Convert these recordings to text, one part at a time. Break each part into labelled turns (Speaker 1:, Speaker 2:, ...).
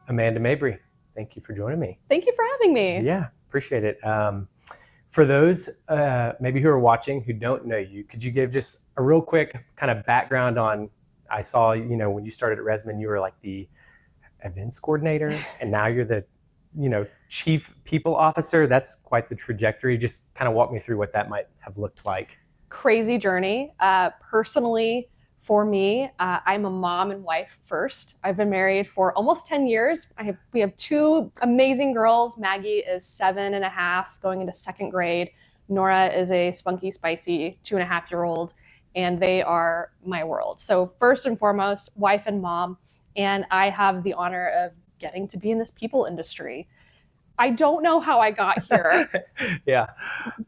Speaker 1: Amanda Mabrey, thank you for joining me.
Speaker 2: Thank you for having me.
Speaker 1: Yeah, appreciate it. For those maybe who are watching who don't know you, could you give just a real quick kind of background on, I saw, when you started at Resman, you were like the events coordinator, and now you're the, chief people officer. That's quite the trajectory. Just kind of walk me through what that might have looked like.
Speaker 2: Crazy journey. Personally, for me, I'm a mom and wife first. I've been married for almost 10 years. We have two amazing girls. Maggie is 7.5, going into second grade. Nora is a spunky, spicy 2.5-year-old, and they are my world. So first and foremost, wife and mom, and I have the honor of getting to be in this people industry. I don't know how I got here.
Speaker 1: Yeah.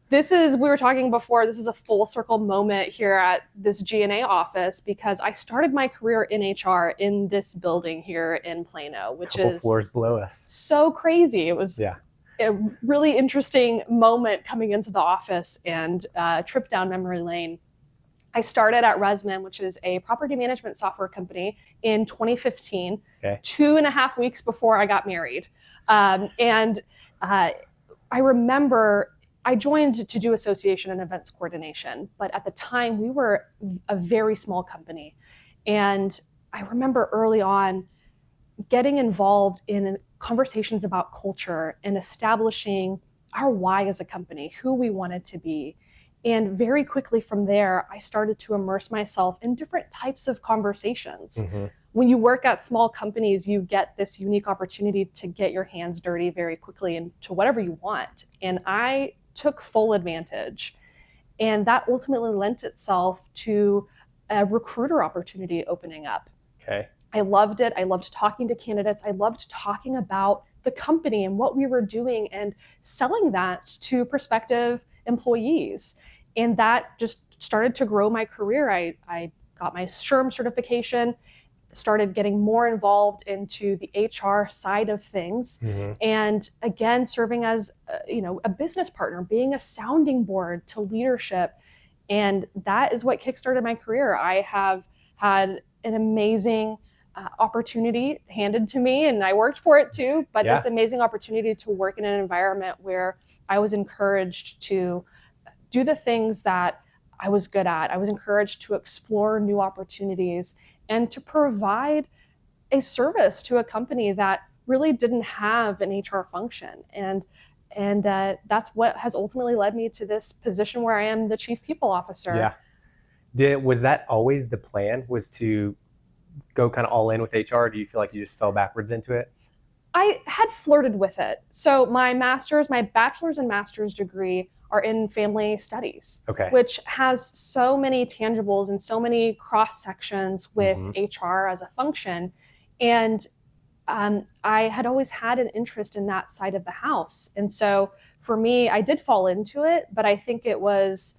Speaker 2: We were talking before, this is a full circle moment here at this G&A office because I started my career in HR in this building here in Plano, which is
Speaker 1: floors below us.
Speaker 2: So crazy. It was a really interesting moment coming into the office and a trip down memory lane. I started at Resman, which is a property management software company, in 2015, 2.5 weeks before I got married. I remember I joined to do association and events coordination, but at the time we were a very small company. And I remember early on getting involved in conversations about culture and establishing our why as a company, who we wanted to be. And very quickly from there, I started to immerse myself in different types of conversations. Mm-hmm. When you work at small companies, you get this unique opportunity to get your hands dirty very quickly into whatever you want. And I took full advantage. And that ultimately lent itself to a recruiter opportunity opening up.
Speaker 1: Okay.
Speaker 2: I loved it. I loved talking to candidates. I loved talking about the company and what we were doing and selling that to prospective employees. And that just started to grow my career. I got my SHRM certification, started getting more involved into the HR side of things. Mm-hmm. And again, serving as a business partner, being a sounding board to leadership. And that is what kickstarted my career. I have had an amazing opportunity handed to me, and I worked for it too, but this amazing opportunity to work in an environment where I was encouraged to do the things that I was good at. I was encouraged to explore new opportunities and to provide a service to a company that really didn't have an HR function. And that's what has ultimately led me to this position where I am the Chief People Officer.
Speaker 1: Yeah. Was that always the plan, was to go kind of all in with HR? Or do you feel like you just fell backwards into it?
Speaker 2: I had flirted with it. So my bachelor's and master's degree are in family studies, which has so many tangibles and so many cross sections with HR as a function. And I had always had an interest in that side of the house. And so for me, I did fall into it, but I think it was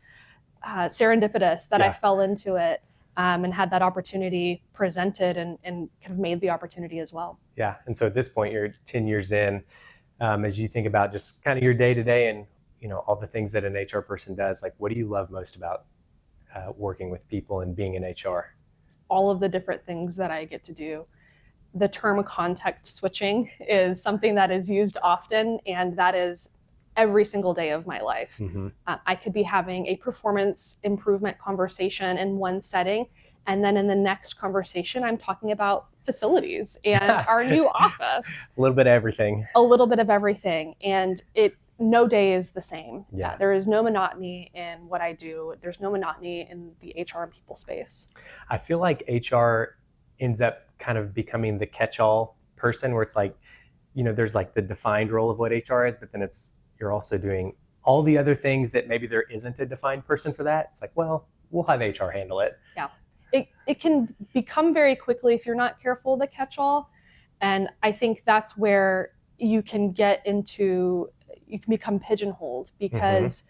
Speaker 2: serendipitous that I fell into it. And had that opportunity presented and kind of made the opportunity as well.
Speaker 1: Yeah, and so at this point, you're 10 years in. As you think about just kind of your day-to-day and all the things that an HR person does, like what do you love most about working with people and being in HR?
Speaker 2: All of the different things that I get to do. The term context switching is something that is used often, and that is every single day of my life. Mm-hmm. I could be having a performance improvement conversation in one setting, and then in the next conversation, I'm talking about facilities and our new office.
Speaker 1: A little bit of everything.
Speaker 2: A little bit of everything. And no day is the same. Yeah. There is no monotony in what I do. There's no monotony in the HR and people space.
Speaker 1: I feel like HR ends up kind of becoming the catch-all person where it's like, there's like the defined role of what HR is, but then you're also doing all the other things that maybe there isn't a defined person for that. It's like, well, we'll have HR handle it.
Speaker 2: Yeah. It can become very quickly, if you're not careful, the catch-all. And I think that's where you can become pigeonholed because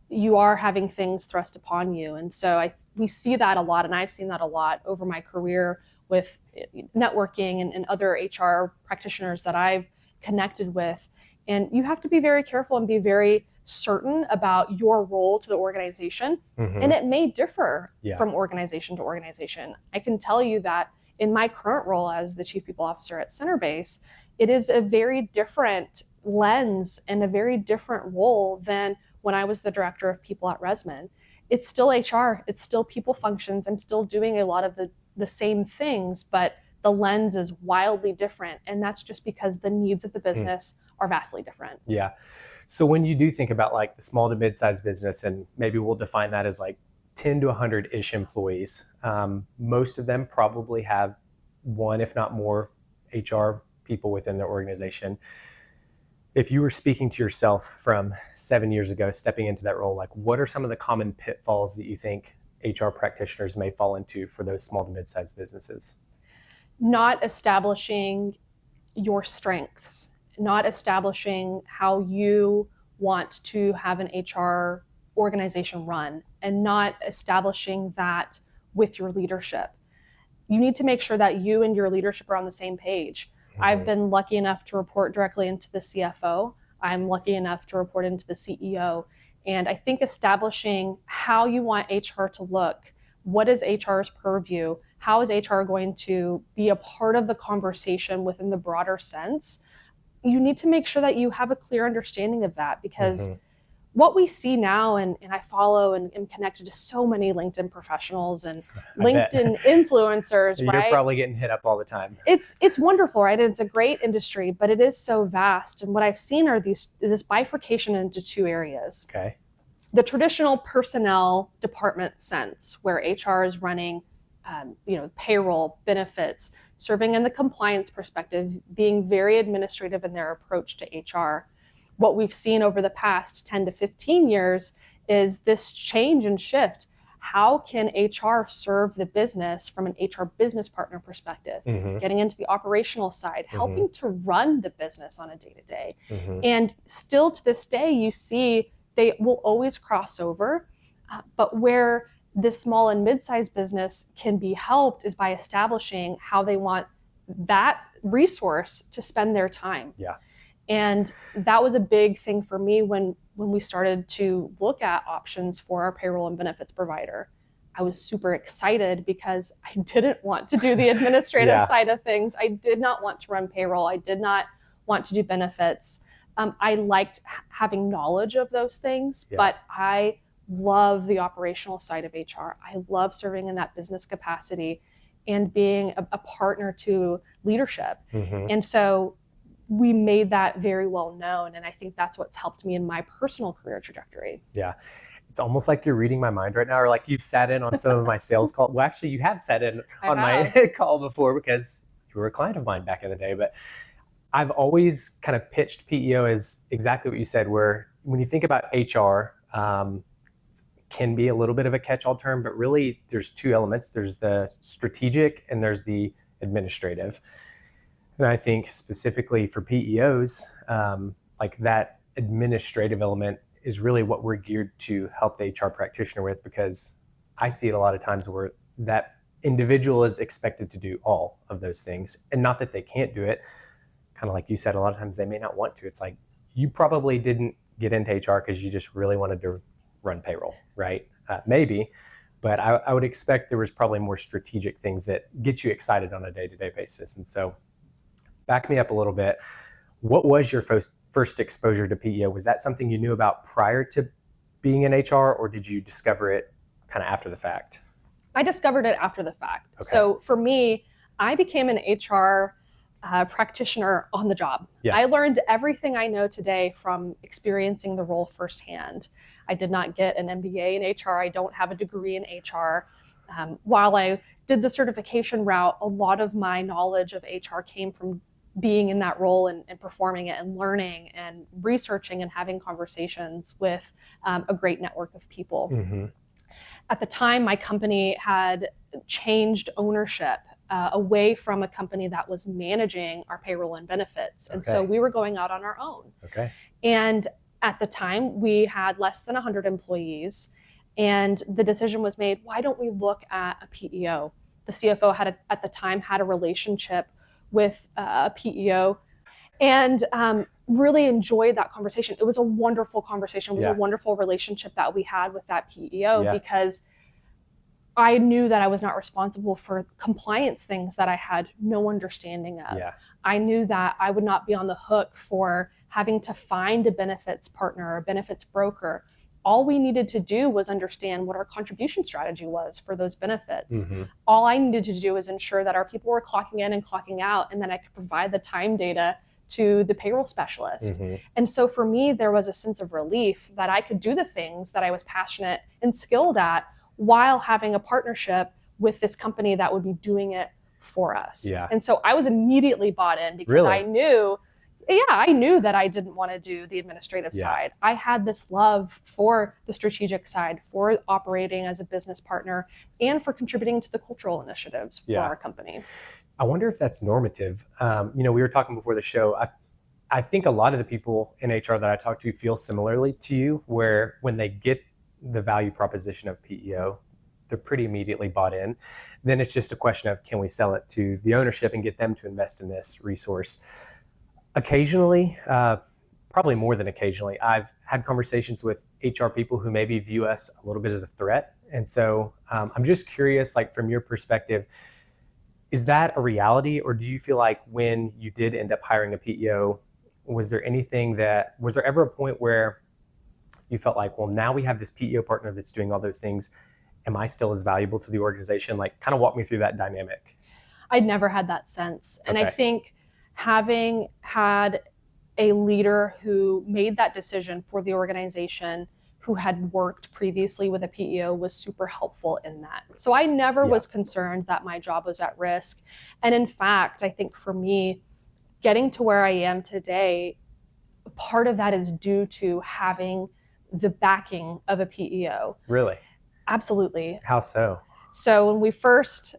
Speaker 2: you are having things thrust upon you. And so we see that a lot, and I've seen that a lot over my career with networking and other HR practitioners that I've connected with. And you have to be very careful and be very certain about your role to the organization. Mm-hmm. And it may differ from organization to organization. I can tell you that in my current role as the Chief People Officer at Centerbase, it is a very different lens and a very different role than when I was the director of people at Resman. It's still HR, it's still people functions. I'm still doing a lot of the same things, but the lens is wildly different. And that's just because the needs of the business are vastly different.
Speaker 1: Yeah. So when you do think about like the small to mid-sized business, and maybe we'll define that as like 10 to 100-ish employees, most of them probably have one, if not more, HR people within their organization. If you were speaking to yourself from 7 years ago, stepping into that role, like what are some of the common pitfalls that you think HR practitioners may fall into for those small to mid-sized businesses?
Speaker 2: Not establishing your strengths, not establishing how you want to have an HR organization run, and not establishing that with your leadership. You need to make sure that you and your leadership are on the same page. I've been lucky enough to report directly into the CFO. I'm lucky enough to report into the CEO. And I think establishing how you want HR to look, what is HR's purview, how is HR going to be a part of the conversation within the broader sense, you need to make sure that you have a clear understanding of that, because what we see now, and I follow and am connected to so many LinkedIn professionals and LinkedIn influencers,
Speaker 1: You're
Speaker 2: right?
Speaker 1: You're probably getting hit up all the time.
Speaker 2: It's wonderful, right? It's a great industry, but it is so vast. And what I've seen are this bifurcation into two areas.
Speaker 1: Okay.
Speaker 2: The traditional personnel department sense, where HR is running payroll, benefits, serving in the compliance perspective, being very administrative in their approach to HR. What we've seen over the past 10 to 15 years is this change and shift. How can HR serve the business from an HR business partner perspective, getting into the operational side, helping to run the business on a day-to-day. And still to this day, you see they will always cross over, but where this small and mid-sized business can be helped is by establishing how they want that resource to spend their time.
Speaker 1: Yeah.
Speaker 2: And that was a big thing for me when we started to look at options for our payroll and benefits provider. I was super excited because I didn't want to do the administrative side of things. I did not want to run payroll. I did not want to do benefits. I liked having knowledge of those things, but I love the operational side of HR. I love serving in that business capacity and being a partner to leadership. And so we made that very well known. And I think that's what's helped me in my personal career trajectory.
Speaker 1: Yeah. It's almost like you're reading my mind right now, or like you've sat in on some of my sales calls. Well, actually, you have sat in on my call before because you were a client of mine back in the day. But I've always kind of pitched PEO as exactly what you said, where when you think about HR, can be a little bit of a catch-all term, but really there's two elements. There's the strategic and there's the administrative. And I think specifically for PEOs, like that administrative element is really what we're geared to help the HR practitioner with, because I see it a lot of times where that individual is expected to do all of those things, and not that they can't do it. Kind of like you said, a lot of times they may not want to. It's like, you probably didn't get into HR because you just really wanted to run payroll, right? Maybe, but I would expect there was probably more strategic things that get you excited on a day-to-day basis. And so back me up a little bit. What was your first exposure to PEO? Was that something you knew about prior to being in HR, or did you discover it kind of after the fact?
Speaker 2: I discovered it after the fact.
Speaker 1: Okay.
Speaker 2: So for me, I became an HR practitioner on the job.
Speaker 1: Yeah.
Speaker 2: I learned everything I know today from experiencing the role firsthand. I did not get an MBA in HR. I don't have a degree in HR. While I did the certification route, a lot of my knowledge of HR came from being in that role and performing it and learning and researching and having conversations with a great network of people. At the time, my company had changed ownership away from a company that was managing our payroll and benefits. And so we were going out on our own. And at the time, we had less than 100 employees. And the decision was made, why don't we look at a PEO? The CFO at the time had a relationship with a PEO and really enjoyed that conversation. It was a wonderful conversation. It was a wonderful relationship that we had with that PEO because I knew that I was not responsible for compliance things that I had no understanding of.
Speaker 1: Yeah.
Speaker 2: I knew that I would not be on the hook for having to find a benefits partner or a benefits broker. All we needed to do was understand what our contribution strategy was for those benefits.
Speaker 1: Mm-hmm.
Speaker 2: All I needed to do was ensure that our people were clocking in and clocking out, and then I could provide the time data to the payroll specialist.
Speaker 1: Mm-hmm.
Speaker 2: And so for me, there was a sense of relief that I could do the things that I was passionate and skilled at while having a partnership with this company that would be doing it for us.
Speaker 1: Yeah.
Speaker 2: And so I was immediately bought in because
Speaker 1: Really?
Speaker 2: I knew that I didn't want to do the administrative side. I had this love for the strategic side, for operating as a business partner, and for contributing to the cultural initiatives for our company.
Speaker 1: I wonder if that's normative. We were talking before the show. I think a lot of the people in HR that I talk to feel similarly to you, where when they get the value proposition of PEO, they're pretty immediately bought in. Then it's just a question of, can we sell it to the ownership and get them to invest in this resource? Occasionally, probably more than occasionally, I've had conversations with HR people who maybe view us a little bit as a threat. And so I'm just curious, like from your perspective, is that a reality, or do you feel like when you did end up hiring a PEO, was there ever a point where you felt like, well, now we have this PEO partner that's doing all those things. Am I still as valuable to the organization? Like, kind of walk me through that dynamic.
Speaker 2: I'd never had that sense. And
Speaker 1: Okay.
Speaker 2: I think having had a leader who made that decision for the organization, who had worked previously with a PEO, was super helpful in that. So I never was concerned that my job was at risk. And in fact, I think for me, getting to where I am today, part of that is due to having the backing of a PEO.
Speaker 1: Really?
Speaker 2: Absolutely.
Speaker 1: How so?
Speaker 2: So when we first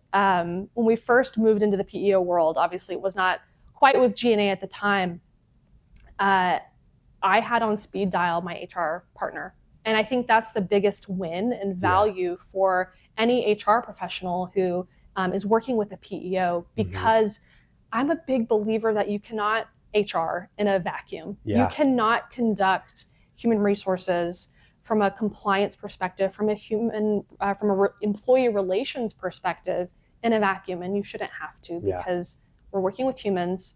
Speaker 2: moved into the PEO world, obviously it was not quite with G&A at the time. I had on speed dial my HR partner. And I think that's the biggest win and value for any HR professional who is working with a PEO, because I'm a big believer that you cannot HR in a vacuum.
Speaker 1: Yeah.
Speaker 2: You cannot conduct human resources from a compliance perspective, from a employee relations perspective in a vacuum, and you shouldn't have to, because we're working with humans.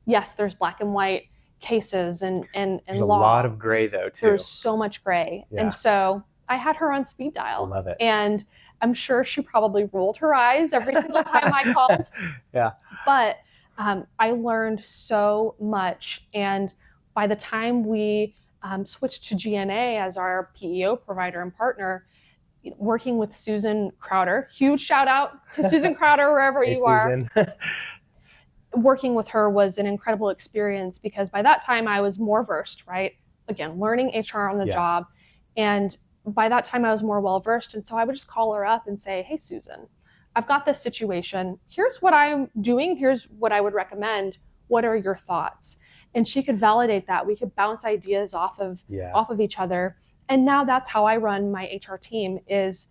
Speaker 2: Yes, there's black and white cases and
Speaker 1: There's
Speaker 2: law.
Speaker 1: a lot of gray though too.
Speaker 2: There's so much gray.
Speaker 1: Yeah.
Speaker 2: And so I had her on speed dial.
Speaker 1: Love it.
Speaker 2: And I'm sure she probably rolled her eyes every single time I called.
Speaker 1: Yeah.
Speaker 2: But I learned so much. And by the time we switched to G&A as our PEO provider and partner, working with Susan Crowder, huge shout out to Susan Crowder, wherever
Speaker 1: Hey,
Speaker 2: you are.
Speaker 1: Susan.
Speaker 2: Working with her was an incredible experience, because by that time I was more versed, right? Again, learning HR on the job. And by that time I was more well-versed. And so I would just call her up and say, hey, Susan, I've got this situation. Here's what I'm doing. Here's what I would recommend. What are your thoughts? And she could validate that. We could bounce ideas off of each other. And now that's how I run my HR team, is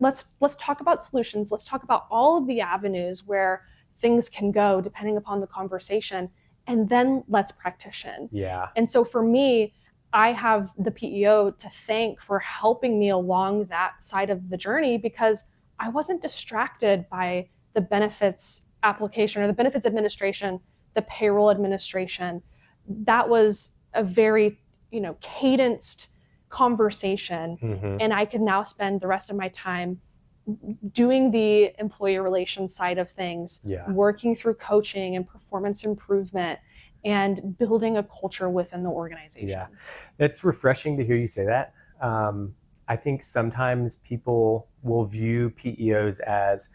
Speaker 2: let's talk about solutions. Let's talk about all of the avenues where things can go depending upon the conversation, and then let's practition.
Speaker 1: Yeah.
Speaker 2: And so for me, I have the PEO to thank for helping me along that side of the journey, because I wasn't distracted by the benefits application or the benefits administration, the payroll administration. That was a very, cadenced conversation. And I could now spend the rest of my time doing the employee relations side of things, working through coaching and performance improvement, and building a culture within the organization.
Speaker 1: Yeah, it's refreshing to hear you say that. I think sometimes people will view PEOs as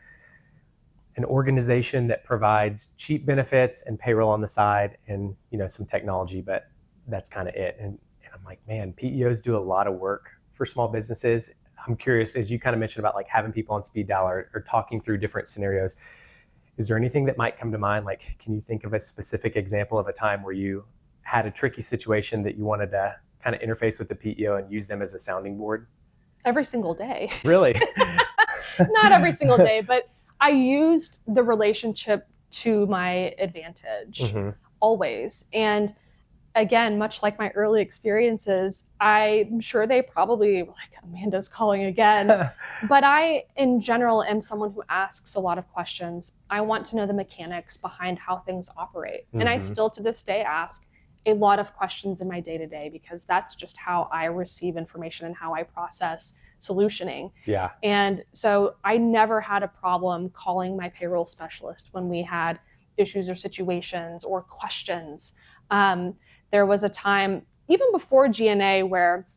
Speaker 1: an organization that provides cheap benefits and payroll on the side and some technology, but that's kind of it. And I'm like, man, PEOs do a lot of work for small businesses. I'm curious, as you kind of mentioned about like having people on speed dial or talking through different scenarios, is there anything that might come to mind? Like, can you think of a specific example of a time where you had a tricky situation that you wanted to kind of interface with the PEO and use them as a sounding board?
Speaker 2: Every single day.
Speaker 1: Really?
Speaker 2: Not every single day, but I used the relationship to my advantage always. And again, much like my early experiences, I'm sure they probably were like, Amanda's calling again. But I, in general, am someone who asks a lot of questions. I want to know the mechanics behind how things operate. And I still to this day ask a lot of questions in my day-to-day, because that's just how I receive information and how I process solutioning.
Speaker 1: Yeah.
Speaker 2: And so I never had a problem calling my payroll specialist when we had issues or situations or questions. There was a time, even before GNA, where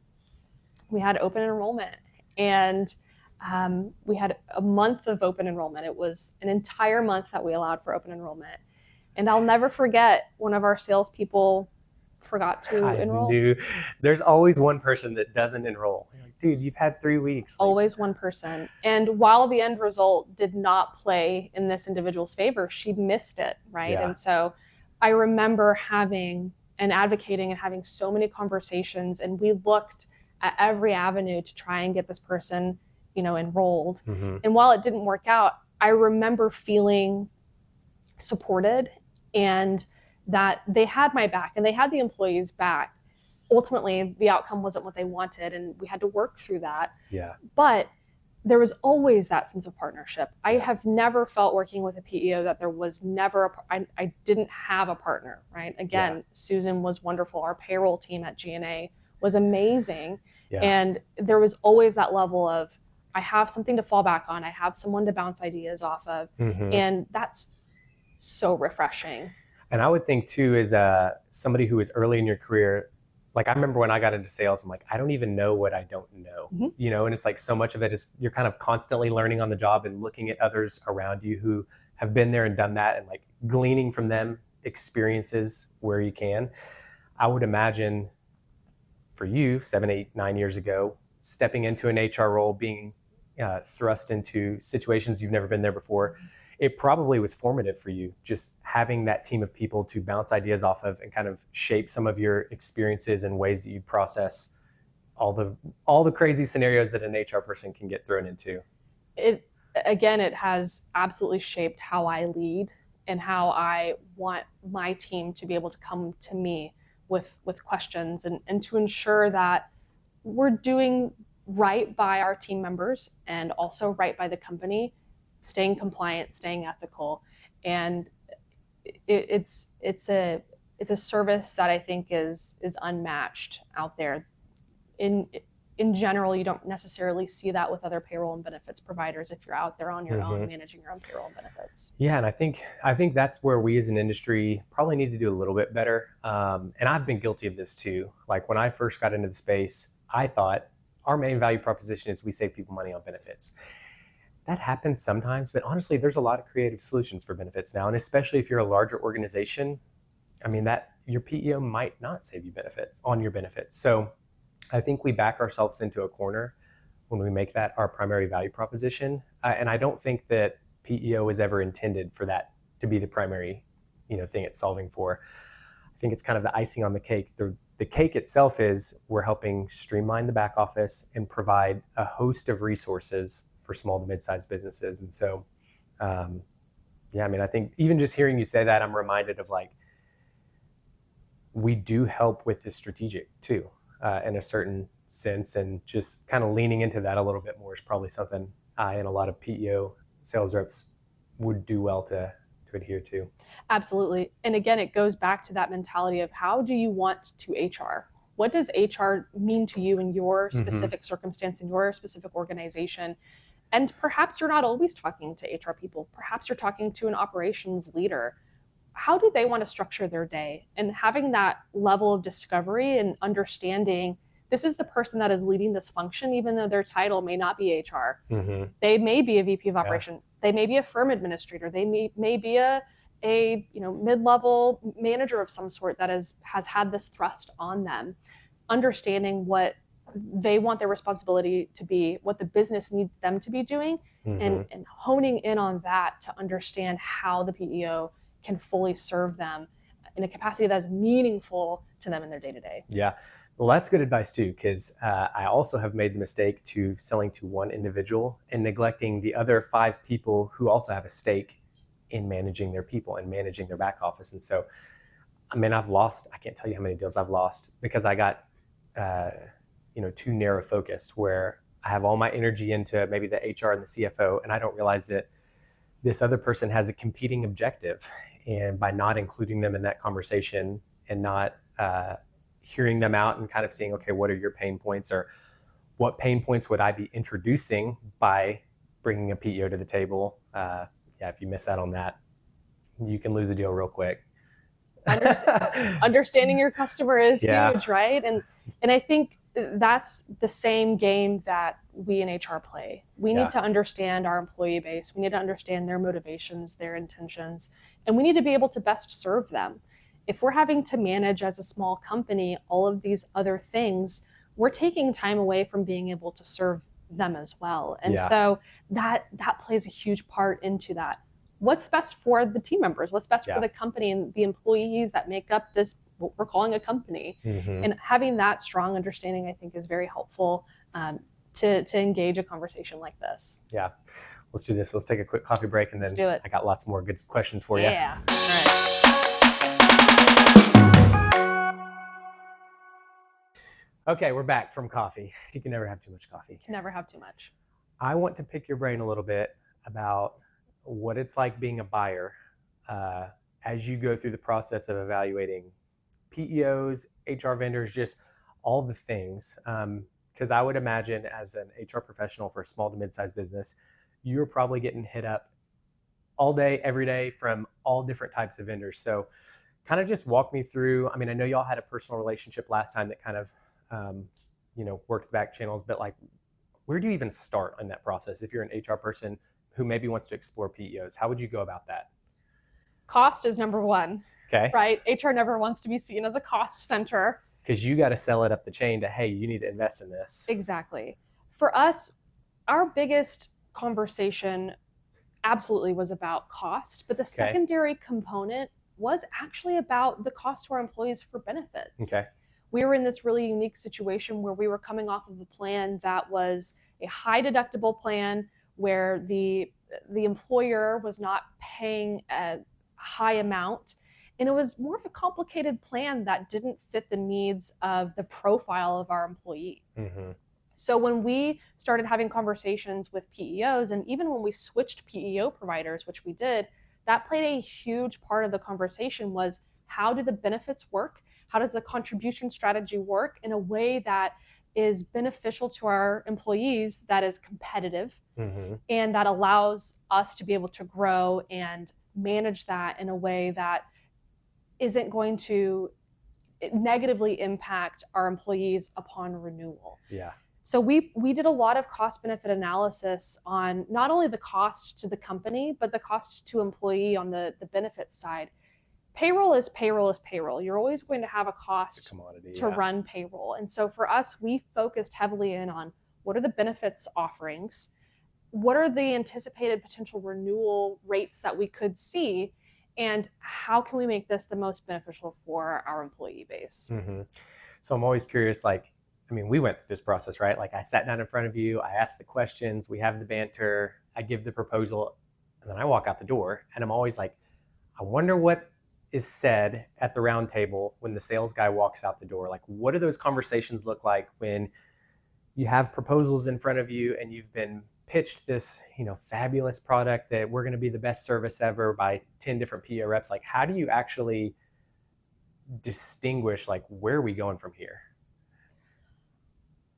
Speaker 2: we had open enrollment, and we had a month of open enrollment. It was an entire month that we allowed for open enrollment. And I'll never forget, one of our salespeople forgot to enroll.
Speaker 1: There's always one person that doesn't enroll. You're like, dude, you've had 3 weeks.
Speaker 2: Always one person. And while the end result did not play in this individual's favor, she missed it, right?
Speaker 1: Yeah.
Speaker 2: And so I remember having and advocating and having so many conversations, and we looked at every avenue to try and get this person, enrolled. And while it didn't work out, I remember feeling supported, and that they had my back and they had the employees' back. Ultimately, the outcome wasn't what they wanted, and we had to work through that.
Speaker 1: Yeah.
Speaker 2: But there was always that sense of partnership. I have never felt working with a PEO that there was never I didn't have a partner, right? Again, Susan was wonderful. Our payroll team at GNA was amazing. And there was always that level of, I have something to fall back on. I have someone to bounce ideas off of. And that's so refreshing.
Speaker 1: And I would think too, as somebody who is early in your career, like I remember when I got into sales, I'm like, I don't even know what I don't know, and it's like so much of it is you're kind of constantly learning on the job and looking at others around you who have been there and done that, and like gleaning from them experiences where you can. I would imagine for you 7, 8, 9 years ago, stepping into an HR role, being thrust into situations you've never been there before, it probably was formative for you, just having that team of people to bounce ideas off of and kind of shape some of your experiences and ways that you process all the crazy scenarios that an HR person can get thrown into.
Speaker 2: It has absolutely shaped how I lead and how I want my team to be able to come to me with questions, and to ensure that we're doing right by our team members and also right by the company, staying compliant, staying ethical. And it's a service that I think is unmatched out there. In general, you don't necessarily see that with other payroll and benefits providers if you're out there on your own managing your own payroll and benefits.
Speaker 1: Yeah, and I think that's where we as an industry probably need to do a little bit better. And I've been guilty of this too. Like when I first got into the space, I thought our main value proposition is we save people money on benefits. That happens sometimes, but honestly, there's a lot of creative solutions for benefits now. And especially if you're a larger organization, I mean, that your PEO might not save you benefits on your benefits. So I think we back ourselves into a corner when we make that our primary value proposition. And I don't think that PEO is ever intended for that to be the primary, thing it's solving for. I think it's kind of the icing on the cake. The cake itself is we're helping streamline the back office and provide a host of resources for small to mid-sized businesses. And so, I think even just hearing you say that, I'm reminded of like, we do help with the strategic too, in a certain sense, and just kind of leaning into that a little bit more is probably something I and a lot of PEO sales reps would do well to adhere to.
Speaker 2: Absolutely. And again, it goes back to that mentality of how do you want to HR? What does HR mean to you in your specific circumstance, in your specific organization? And perhaps you're not always talking to HR people. Perhaps you're talking to an operations leader. How do they want to structure their day? And having that level of discovery and understanding, this is the person that is leading this function, even though their title may not be HR. They may be a VP of operation. They may be a firm administrator. They may be a mid-level manager of some sort that has had this thrust on them. Understanding what they want their responsibility to be, what the business needs them to be doing, and honing in on that to understand how the PEO can fully serve them in a capacity that is meaningful to them in their day-to-day.
Speaker 1: Yeah. Well, that's good advice too, because I also have made the mistake to selling to one individual and neglecting the other 5 people who also have a stake in managing their people and managing their back office. And so I mean, I can't tell you how many deals I've lost because I got, too narrow focused, where I have all my energy into maybe the HR and the CFO, and I don't realize that this other person has a competing objective. And by not including them in that conversation and not hearing them out and kind of seeing, okay, what are your pain points, or what pain points would I be introducing by bringing a PEO to the table? If you miss out on that, you can lose a deal real quick.
Speaker 2: Understanding your customer is huge, right? And I think that's the same game that we in HR play. We need to understand our employee base. We need to understand their motivations, their intentions, and we need to be able to best serve them. If we're having to manage as a small company all of these other things, we're taking time away from being able to serve them as well. And so that plays a huge part into that. What's best for the team members? What's best for the company and the employees that make up this, what we're calling a company? And having that strong understanding, I think, is very helpful to engage a conversation like this.
Speaker 1: Yeah, let's do this. Let's take a quick coffee break, and then
Speaker 2: do it.
Speaker 1: I got lots more good questions for you.
Speaker 2: Yeah. All right.
Speaker 1: Okay, we're back from coffee. You can never have too much coffee.
Speaker 2: Can never have too much.
Speaker 1: I want to pick your brain a little bit about what it's like being a buyer as you go through the process of evaluating PEOs, HR vendors, just all the things. Because I would imagine as an HR professional for a small to mid-sized business, you're probably getting hit up all day, every day from all different types of vendors. So kind of just walk me through. I mean, I know y'all had a personal relationship last time that kind of, worked the back channels, but like, where do you even start in that process? If you're an HR person who maybe wants to explore PEOs, how would you go about that?
Speaker 2: Cost is number one.
Speaker 1: Okay.
Speaker 2: Right? HR never wants to be seen as a cost center.
Speaker 1: Because you got to sell it up the chain to, hey, you need to invest in this.
Speaker 2: Exactly. For us, our biggest conversation absolutely was about cost, but the secondary component was actually about the cost to our employees for benefits.
Speaker 1: Okay.
Speaker 2: We were in this really unique situation where we were coming off of a plan that was a high deductible plan where the employer was not paying a high amount. And it was more of a complicated plan that didn't fit the needs of the profile of our employee. So when we started having conversations with PEOs, and even when we switched PEO providers, which we did, that played a huge part of the conversation was, how do the benefits work? How does the contribution strategy work in a way that is beneficial to our employees, that is competitive, and that allows us to be able to grow and manage that in a way that isn't going to negatively impact our employees upon renewal.
Speaker 1: Yeah.
Speaker 2: So we did a lot of cost benefit analysis on not only the cost to the company, but the cost to employee on the benefits side. Payroll is payroll. You're always going to have a cost to run payroll. And so for us, we focused heavily in on what are the benefits offerings, what are the anticipated potential renewal rates that we could see, and how can we make this the most beneficial for our employee base?
Speaker 1: So I'm always curious, we went through this process, right? Like, I sat down in front of you, I asked the questions, we have the banter, I give the proposal, and then I walk out the door, and I'm always like, I wonder what is said at the round table when the sales guy walks out the door. Like, what do those conversations look like when you have proposals in front of you and you've been pitched this, fabulous product that we're going to be the best service ever by 10 different PEO reps? Like, how do you actually distinguish, like, where are we going from here?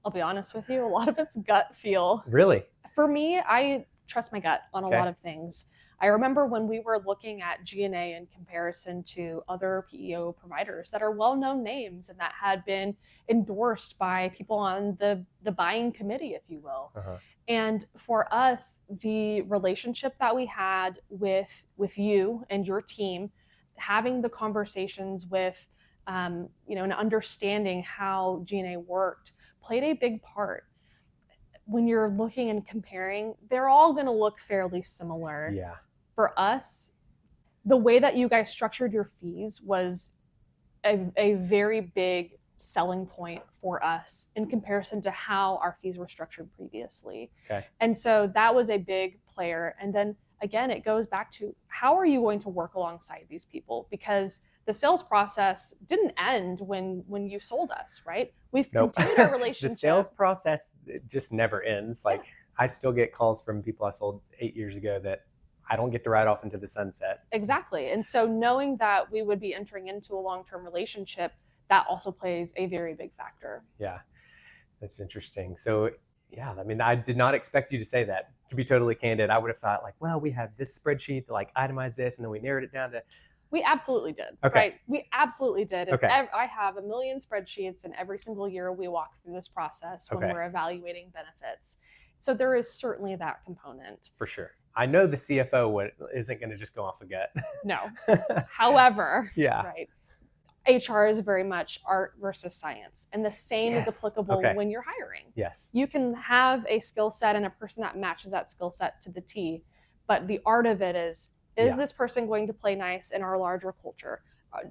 Speaker 2: I'll be honest with you, a lot of it's gut feel.
Speaker 1: Really?
Speaker 2: For me, I trust my gut on a lot of things. I remember when we were looking at G&A in comparison to other PEO providers that are well-known names and that had been endorsed by people on the buying committee, if you will. And for us, the relationship that we had with you and your team, having the conversations with, and understanding how G&A worked played a big part. When you're looking and comparing, they're all going to look fairly similar.
Speaker 1: Yeah.
Speaker 2: For us, the way that you guys structured your fees was a very big selling point for us in comparison to how our fees were structured previously.
Speaker 1: Okay.
Speaker 2: And so that was a big player. And then again, it goes back to, how are you going to work alongside these people? Because the sales process didn't end when you sold us, right? We've
Speaker 1: Nope.
Speaker 2: continued our relationship.
Speaker 1: The sales process, it just never ends. Like,
Speaker 2: Yeah.
Speaker 1: I still get calls from people I sold 8 years ago that I don't get to ride off into the sunset.
Speaker 2: Exactly. And so knowing that we would be entering into a long-term relationship, that also plays a very big factor.
Speaker 1: Yeah, that's interesting. So yeah, I mean, I did not expect you to say that. To be totally candid, I would have thought like, well, we had this spreadsheet that like itemized this, and then we narrowed it down to.
Speaker 2: We absolutely did.
Speaker 1: Okay.
Speaker 2: Right? We absolutely did. And
Speaker 1: Okay.
Speaker 2: I have a million spreadsheets, and every single year we walk through this process when
Speaker 1: Okay.
Speaker 2: we're evaluating benefits. So there is certainly that component.
Speaker 1: For sure. I know the CFO isn't going to just go off the gut.
Speaker 2: No. However,
Speaker 1: yeah.
Speaker 2: right, HR is very much art versus science. And the same is applicable
Speaker 1: Okay.
Speaker 2: when you're hiring.
Speaker 1: Yes.
Speaker 2: You can have a skill set and a person that matches that skill set to the T, but the art of it is this person going to play nice in our larger culture?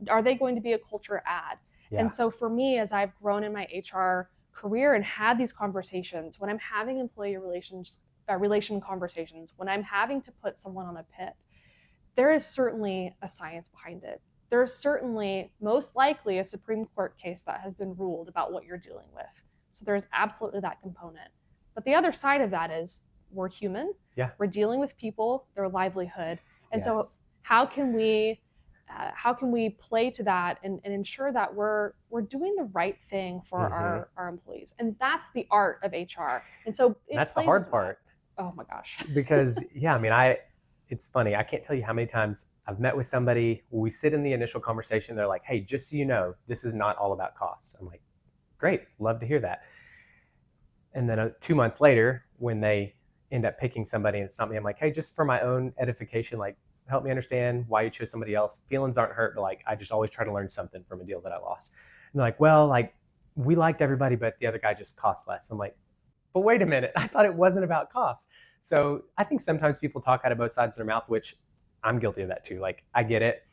Speaker 2: Are they going to be a culture add?
Speaker 1: Yeah.
Speaker 2: And so for me, as I've grown in my HR career and had these conversations, when I'm having employee relation conversations, when I'm having to put someone on a PIP, there is certainly a science behind it. There's certainly, most likely, a Supreme Court case that has been ruled about what you're dealing with. So there's absolutely that component. But the other side of that is we're human.
Speaker 1: Yeah.
Speaker 2: We're dealing with people, their livelihood. And
Speaker 1: Yes.
Speaker 2: so how can we play to that and ensure that we're doing the right thing for our employees? And that's the art of HR. And so
Speaker 1: that's the hard part.
Speaker 2: Oh my gosh.
Speaker 1: Because yeah, I mean, it's funny. I can't tell you how many times I've met with somebody, we sit in the initial conversation, they're like, hey, just so you know, this is not all about cost. I'm like, great, love to hear that. And then 2 months later, when they end up picking somebody and it's not me, I'm like, hey, just for my own edification, like, help me understand why you chose somebody else. Feelings aren't hurt, but like, I just always try to learn something from a deal that I lost. And they're like, well, like, we liked everybody, but the other guy just cost less. I'm like, but wait a minute, I thought it wasn't about cost. So I think sometimes people talk out of both sides of their mouth, which I'm guilty of that too. Like, I get it.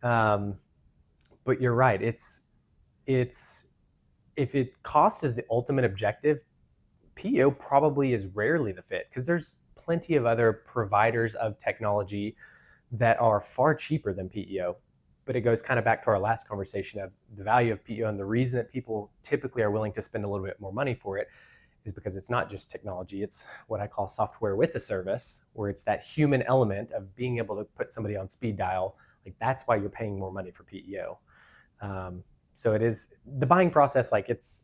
Speaker 1: But you're right. It's if it cost is the ultimate objective, PEO probably is rarely the fit, because there's plenty of other providers of technology that are far cheaper than PEO. But it goes kind of back to our last conversation of the value of PEO, and the reason that people typically are willing to spend a little bit more money for it is because it's not just technology. It's what I call software with a service, where it's that human element of being able to put somebody on speed dial. Like, that's why you're paying more money for PEO. So it is the buying process, like it's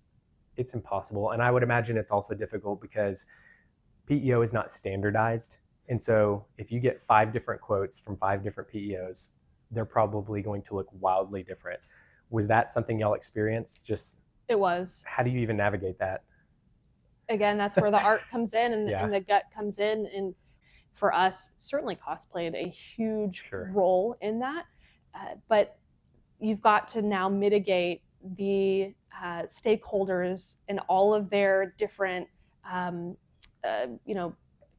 Speaker 1: impossible. And I would imagine it's also difficult because PEO is not standardized. And so if you get 5 different quotes from 5 different PEOs, they're probably going to look wildly different. Was that something y'all experienced?
Speaker 2: It was.
Speaker 1: How do you even navigate that?
Speaker 2: Again, that's where the art comes in and,
Speaker 1: Yeah.
Speaker 2: and the gut comes in. And for us, certainly cost played a huge role in that. But you've got to now mitigate the stakeholders and all of their different,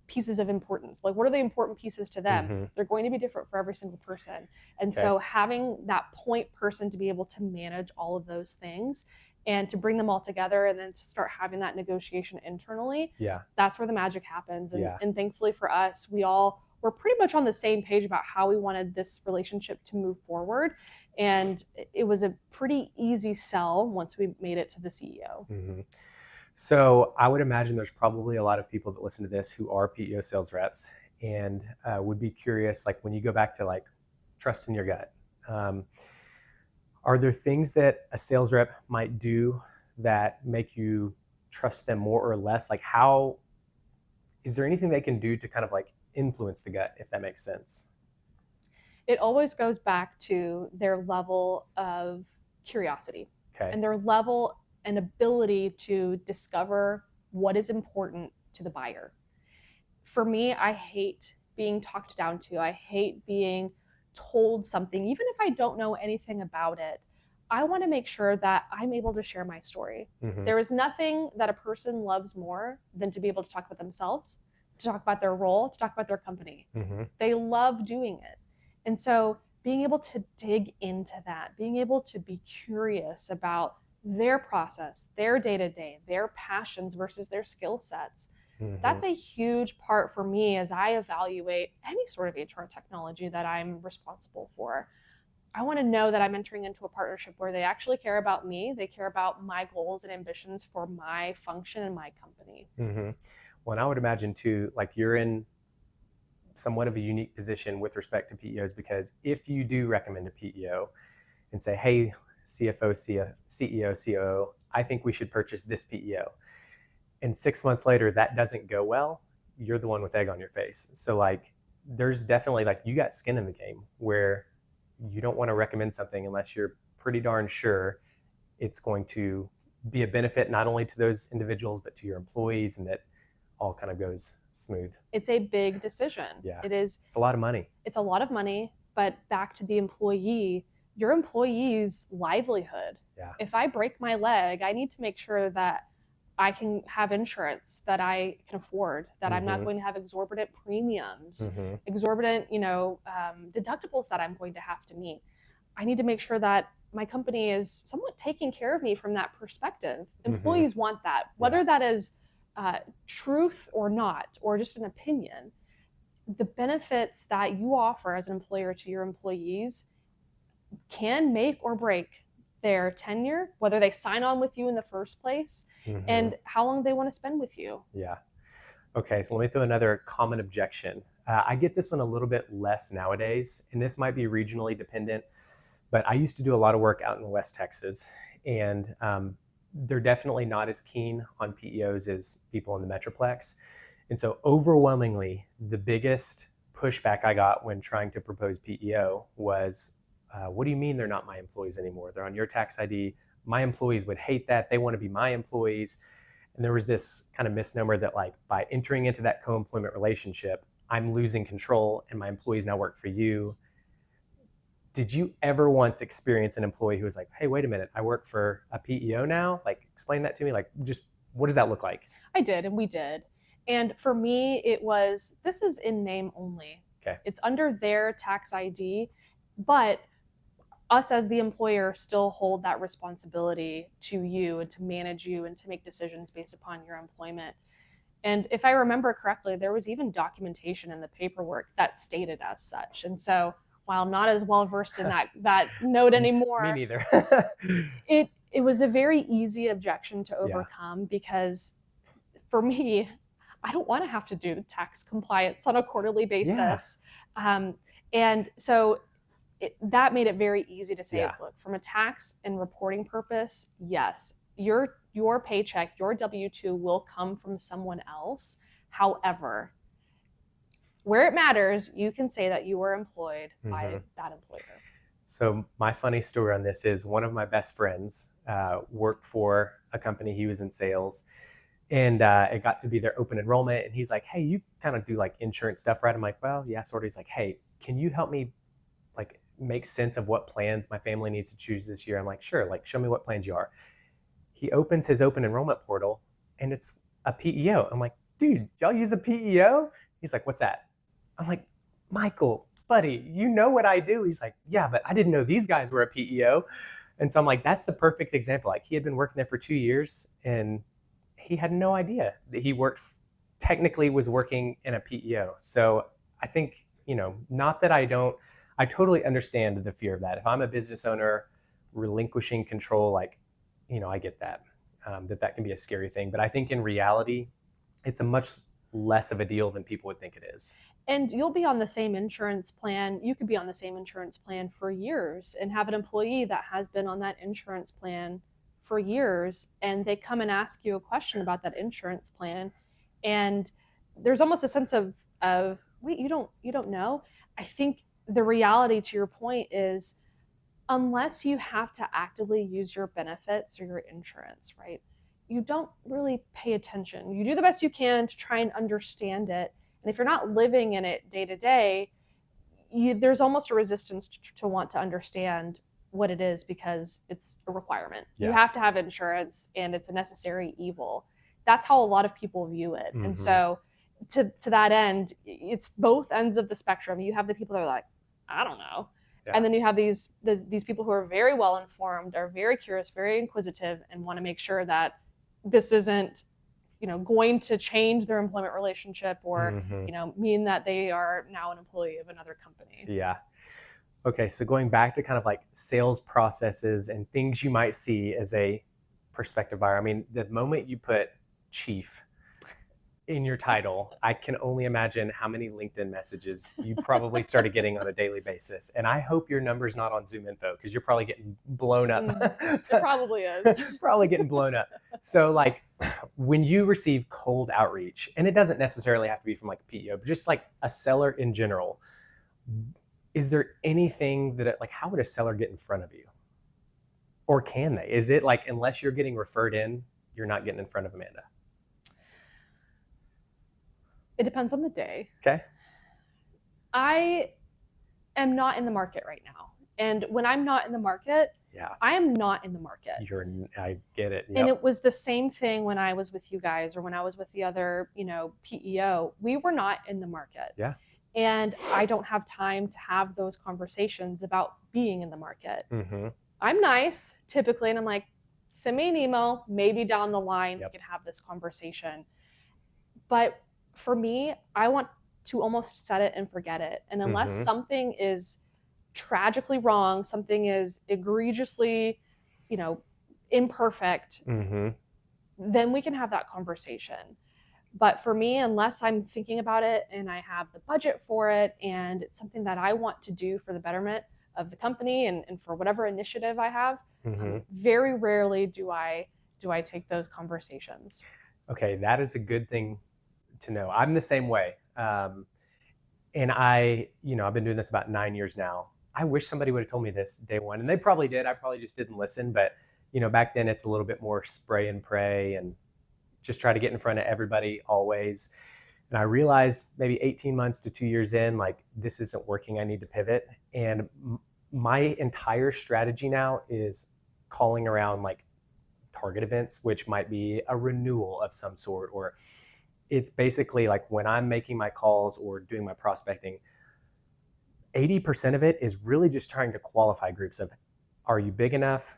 Speaker 2: pieces of importance. Like, what are the important pieces to them?
Speaker 1: Mm-hmm.
Speaker 2: They're going to be different for every single person. And so having that point person to be able to manage all of those things and to bring them all together and then to start having that negotiation internally, that's where the magic happens. And thankfully for us, we're pretty much on the same page about how we wanted this relationship to move forward. And it was a pretty easy sell once we made it to the CEO.
Speaker 1: Mm-hmm. So I would imagine there's probably a lot of people that listen to this who are PEO sales reps and would be curious, like, when you go back to like trust in your gut, are there things that a sales rep might do that make you trust them more or less? Like, is there anything they can do to kind of like influence the gut, if that makes sense?
Speaker 2: It always goes back to their level of curiosity and their level and ability to discover what is important to the buyer. For me, I hate being talked down to. I hate being told something, even if I don't know anything about it. I want to make sure that I'm able to share my story. Mm-hmm. There is nothing that a person loves more than to be able to talk about themselves, to talk about their role, to talk about their company. Mm-hmm. They love doing it. And so being able to dig into that, being able to be curious about their process, their day-to-day, their passions versus their skill sets. Mm-hmm. That's a huge part for me as I evaluate any sort of HR technology that I'm responsible for. I want to know that I'm entering into a partnership where they actually care about me. They care about my goals and ambitions for my function and my company.
Speaker 1: Mm-hmm. Well, and I would imagine too, like you're in somewhat of a unique position with respect to PEOs, because if you do recommend a PEO and say, hey, CFO, CEO, COO, I think we should purchase this PEO. And 6 months later, that doesn't go well, you're the one with egg on your face. So like, there's definitely like, you got skin in the game where you don't want to recommend something unless you're pretty darn sure it's going to be a benefit not only to those individuals, but to your employees, and that all kind of goes smooth.
Speaker 2: It's a big decision.
Speaker 1: Yeah.
Speaker 2: It is.
Speaker 1: It's a lot of money.
Speaker 2: It's a lot of money, but back to the employee, your employee's livelihood.
Speaker 1: Yeah.
Speaker 2: If I break my leg, I need to make sure that I can have insurance that I can afford, that I'm not going to have exorbitant premiums, exorbitant, deductibles that I'm going to have to meet. I need to make sure that my company is somewhat taking care of me from that perspective. Employees want that, whether that is truth or not, or just an opinion. The benefits that you offer as an employer to your employees can make or break their tenure, whether they sign on with you in the first place, and how long they want to spend with you.
Speaker 1: Yeah. Okay, so let me throw another common objection. I get this one a little bit less nowadays, and this might be regionally dependent, but I used to do a lot of work out in West Texas, and they're definitely not as keen on PEOs as people in the Metroplex. And so overwhelmingly, the biggest pushback I got when trying to propose PEO was, what do you mean they're not my employees anymore? They're on your tax ID. My employees would hate that. They want to be my employees. And there was this kind of misnomer that like by entering into that co-employment relationship, I'm losing control and my employees now work for you. Did you ever once experience an employee who was like, hey, wait a minute, I work for a PEO now? Like, explain that to me. Like, just what does that look like?
Speaker 2: I did, and we did. And for me, it was, this is in name only.
Speaker 1: Okay.
Speaker 2: It's under their tax ID, but us as the employer still hold that responsibility to you and to manage you and to make decisions based upon your employment. And if I remember correctly, there was even documentation in the paperwork that stated as such. And so while I'm not as well versed in that note anymore,
Speaker 1: Me neither.
Speaker 2: it was a very easy objection to overcome, because for me, I don't want to have to do tax compliance on a quarterly basis. And so that made it very easy to say, look, from a tax and reporting purpose, yes, your paycheck, your W-2 will come from someone else. However, where it matters, you can say that you were employed by that employer.
Speaker 1: So my funny story on this is one of my best friends worked for a company. He was in sales, and it got to be their open enrollment. And he's like, hey, you kind of do like insurance stuff, right? I'm like, well, yeah, sort of. He's like, hey, can you help me like make sense of what plans my family needs to choose this year? I'm like, sure, like show me what plans you are. He opens his open enrollment portal and it's a PEO. I'm like, dude, y'all use a PEO? He's like, what's that? I'm like, Michael, buddy, you know what I do? He's like, yeah, but I didn't know these guys were a PEO. And so I'm like, that's the perfect example. Like he had been working there for 2 years and he had no idea that he technically was working in a PEO. So I think, not that I totally understand the fear of that. If I'm a business owner relinquishing control, like, I get that, that can be a scary thing. But I think in reality, it's a much less of a deal than people would think it is.
Speaker 2: And you'll be on the same insurance plan. You could be on the same insurance plan for years and have an employee that has been on that insurance plan for years, and they come and ask you a question about that insurance plan. And there's almost a sense of wait, you don't know? I think the reality to your point is, unless you have to actively use your benefits or your insurance, right? You don't really pay attention. You do the best you can to try and understand it. And if you're not living in it day to day, there's almost a resistance to want to understand what it is, because it's a requirement. You have to have insurance and it's a necessary evil. That's how a lot of people view it. And so to that end, it's both ends of the spectrum. You have the people that are like, I don't know. And then you have these people who are very well informed, are very curious, very inquisitive, and want to make sure that this isn't, going to change their employment relationship or, mean that they are now an employee of another company.
Speaker 1: Yeah. Okay, so going back to kind of like sales processes and things you might see as a prospective buyer. I mean, the moment you put chief in your title, I can only imagine how many LinkedIn messages you probably started getting on a daily basis. And I hope your number's not on Zoom info because you're probably getting blown up.
Speaker 2: It probably is.
Speaker 1: Probably getting blown up. So like when you receive cold outreach, and it doesn't necessarily have to be from like a PEO, but just like a seller in general, is there anything that like how would a seller get in front of you? Or can they? Is it like unless you're getting referred in, you're not getting in front of Amanda?
Speaker 2: It depends on the day.
Speaker 1: Okay.
Speaker 2: I am not in the market right now. And when I'm not in the market, I am not in the market.
Speaker 1: I get it. Yep.
Speaker 2: And it was the same thing when I was with you guys or when I was with the other, PEO. We were not in the market.
Speaker 1: Yeah.
Speaker 2: And I don't have time to have those conversations about being in the market.
Speaker 1: Mm-hmm.
Speaker 2: I'm nice typically, and I'm like, send me an email, maybe down the line we can have this conversation. But for me, I want to almost set it and forget it. And unless something is tragically wrong, something is egregiously, imperfect, then we can have that conversation. But for me, unless I'm thinking about it and I have the budget for it and it's something that I want to do for the betterment of the company and for whatever initiative I have, very rarely do I take those conversations.
Speaker 1: Okay, that is a good thing to know. I'm the same way. And I've been doing this about 9 years now. I wish somebody would have told me this day one, and they probably did. I probably just didn't listen. But, back then it's a little bit more spray and pray and just try to get in front of everybody always. And I realized maybe 18 months to 2 years in, like this isn't working. I need to pivot. And my entire strategy now is calling around like target events, which might be a renewal of some sort, or it's basically like when I'm making my calls or doing my prospecting, 80% of it is really just trying to qualify groups of, are you big enough?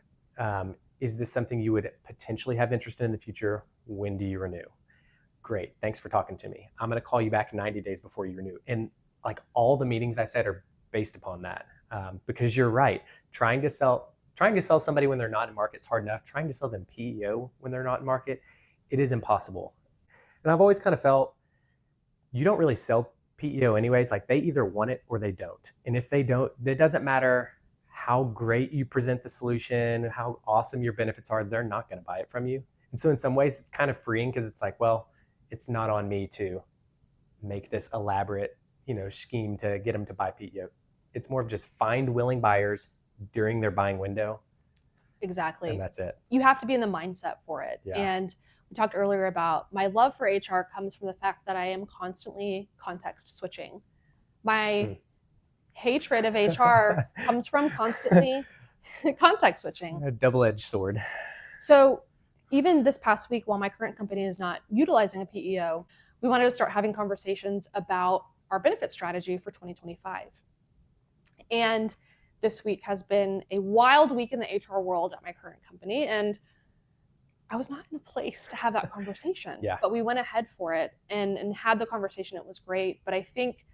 Speaker 1: Is this something you would potentially have interest in the future? When do you renew? Great, thanks for talking to me. I'm gonna call you back 90 days before you renew. And like all the meetings I said are based upon that, because you're right. Trying to sell somebody when they're not in market is hard enough. Trying to sell them PEO when they're not in market, it is impossible. And I've always kind of felt you don't really sell PEO anyways. Like they either want it or they don't. And if they don't, it doesn't matter how great you present the solution, how awesome your benefits are, they're not going to buy it from you. And so in some ways it's kind of freeing because it's like, well, it's not on me to make this elaborate, scheme to get them to buy PEO. It's more of just find willing buyers during their buying window.
Speaker 2: Exactly.
Speaker 1: And that's it.
Speaker 2: You have to be in the mindset for it. Yeah. And we talked earlier about my love for HR comes from the fact that I am constantly context switching. My hatred of HR comes from constantly context switching.
Speaker 1: A double-edged sword.
Speaker 2: So even this past week, while my current company is not utilizing a PEO, we wanted to start having conversations about our benefit strategy for 2025. And this week has been a wild week in the HR world at my current company. And I was not in a place to have that conversation, but we went ahead for it and had the conversation. It was great. But I think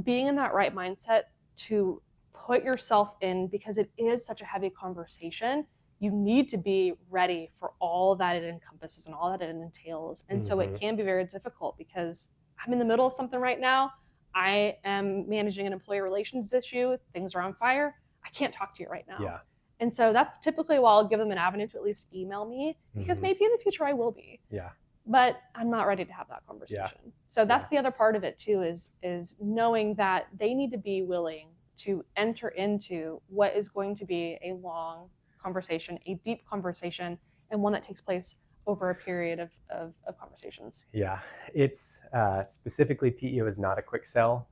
Speaker 2: being in that right mindset to put yourself in, because it is such a heavy conversation, you need to be ready for all that it encompasses and all that it entails. And so it can be very difficult because I'm in the middle of something right now. I am managing an employee relations issue. Things are on fire. I can't talk to you right now.
Speaker 1: Yeah.
Speaker 2: And so that's typically why I'll give them an avenue to at least email me, because maybe in the future I will be.
Speaker 1: Yeah.
Speaker 2: But I'm not ready to have that conversation. Yeah. So that's the other part of it too, is knowing that they need to be willing to enter into what is going to be a long conversation, a deep conversation, and one that takes place over a period of conversations.
Speaker 1: Yeah, it's specifically PEO is not a quick sell.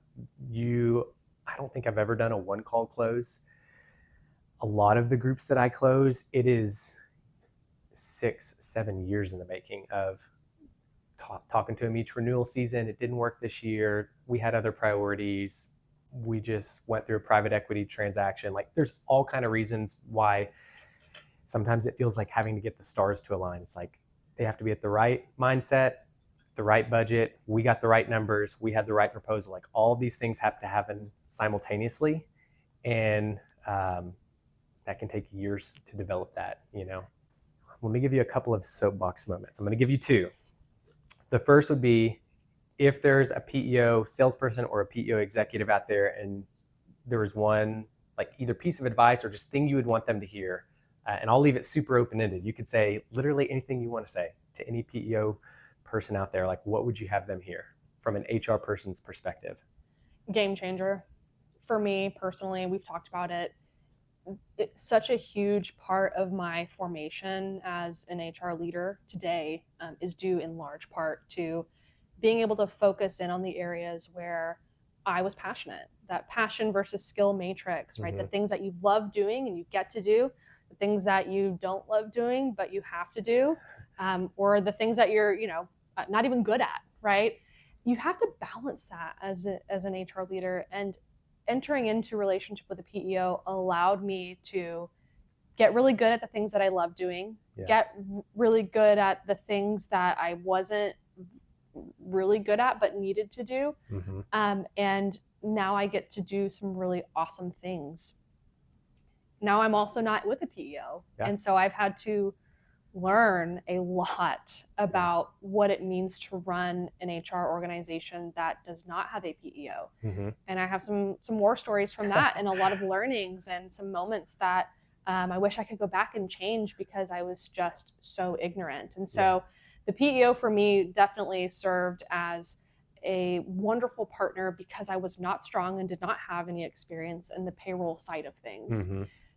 Speaker 1: I don't think I've ever done a one-call close. A lot of the groups that I close, it is 6-7 years in the making of talking to them each renewal season. It didn't work this year. We had other priorities. We just went through a private equity transaction. Like there's all kind of reasons why sometimes it feels like having to get the stars to align. It's like they have to be at the right mindset, the right budget. We got the right numbers. We had the right proposal. Like all of these things have to happen simultaneously. And that can take years to develop that, you know. Let me give you a couple of soapbox moments. I'm going to give you two. The first would be if there's a PEO salesperson or a PEO executive out there and there was one like either piece of advice or just thing you would want them to hear, and I'll leave it super open-ended. You could say literally anything you want to say to any PEO person out there. Like, what would you have them hear from an HR person's perspective?
Speaker 2: Game changer. For me personally, we've talked about it. It's such a huge part of my formation as an HR leader today is due in large part to being able to focus in on the areas where I was passionate. That passion versus skill matrix, right? The things that you love doing and you get to do, the things that you don't love doing but you have to do, or the things that you're, not even good at, right? You have to balance that as an HR leader. And entering into relationship with a PEO allowed me to get really good at the things that I love doing, get really good at the things that I wasn't really good at but needed to do. And now I get to do some really awesome things. Now I'm also not with a PEO. And so I've had to learn a lot about what it means to run an HR organization that does not have a PEO. And I have some more stories from that and a lot of learnings and some moments that I wish I could go back and change because I was just so ignorant. And so the PEO for me definitely served as a wonderful partner because I was not strong and did not have any experience in the payroll side of things.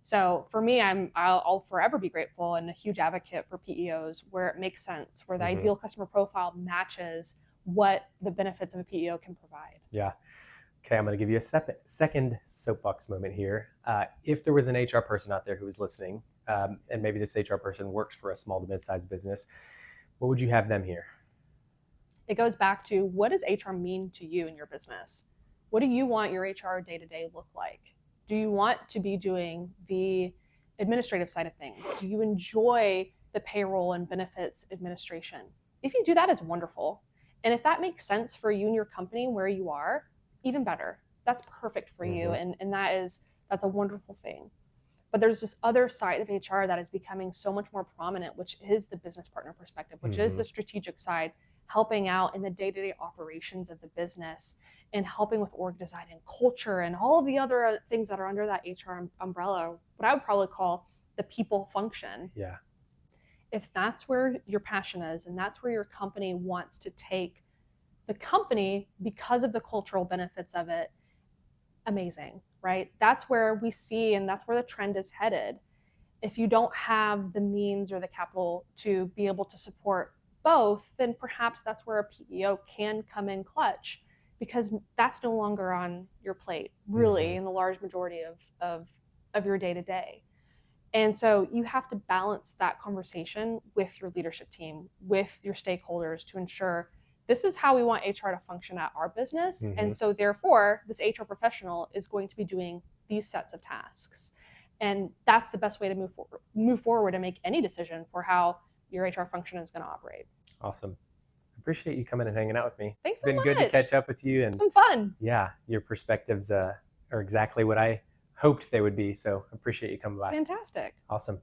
Speaker 2: So for me, I'll forever be grateful and a huge advocate for PEOs where it makes sense, where the ideal customer profile matches what the benefits of a PEO can provide.
Speaker 1: Yeah. Okay, I'm going to give you a second soapbox moment here. If there was an HR person out there who was listening, and maybe this HR person works for a small to mid-sized business, what would you have them hear?
Speaker 2: It goes back to, what does HR mean to you in your business? What do you want your HR day-to-day look like? Do you want to be doing the administrative side of things? Do you enjoy the payroll and benefits administration? If you do, that is wonderful. And if that makes sense for you and your company where you are, even better. That's perfect for you. And that's a wonderful thing. But there's this other side of HR that is becoming so much more prominent, which is the business partner perspective, which is the strategic side, helping out in the day-to-day operations of the business and helping with org design and culture and all of the other things that are under that HR umbrella, what I would probably call the people function.
Speaker 1: Yeah.
Speaker 2: If that's where your passion is and that's where your company wants to take the company because of the cultural benefits of it, amazing, right? That's where we see, and that's where the trend is headed. If you don't have the means or the capital to be able to support both, then perhaps that's where a PEO can come in clutch, because that's no longer on your plate, really, in the large majority of your day-to-day. And so you have to balance that conversation with your leadership team, with your stakeholders, to ensure this is how we want HR to function at our business. And so therefore, this HR professional is going to be doing these sets of tasks. And that's the best way to move forward and make any decision for how your HR function is going to operate.
Speaker 1: Awesome. I appreciate you coming and hanging out with me.
Speaker 2: Thanks
Speaker 1: It's been
Speaker 2: so
Speaker 1: good to
Speaker 2: much.
Speaker 1: catch up with you. And
Speaker 2: It's been fun.
Speaker 1: yeah, your perspectives are exactly what I hoped they would be. So I appreciate you coming by.
Speaker 2: Fantastic.
Speaker 1: Awesome.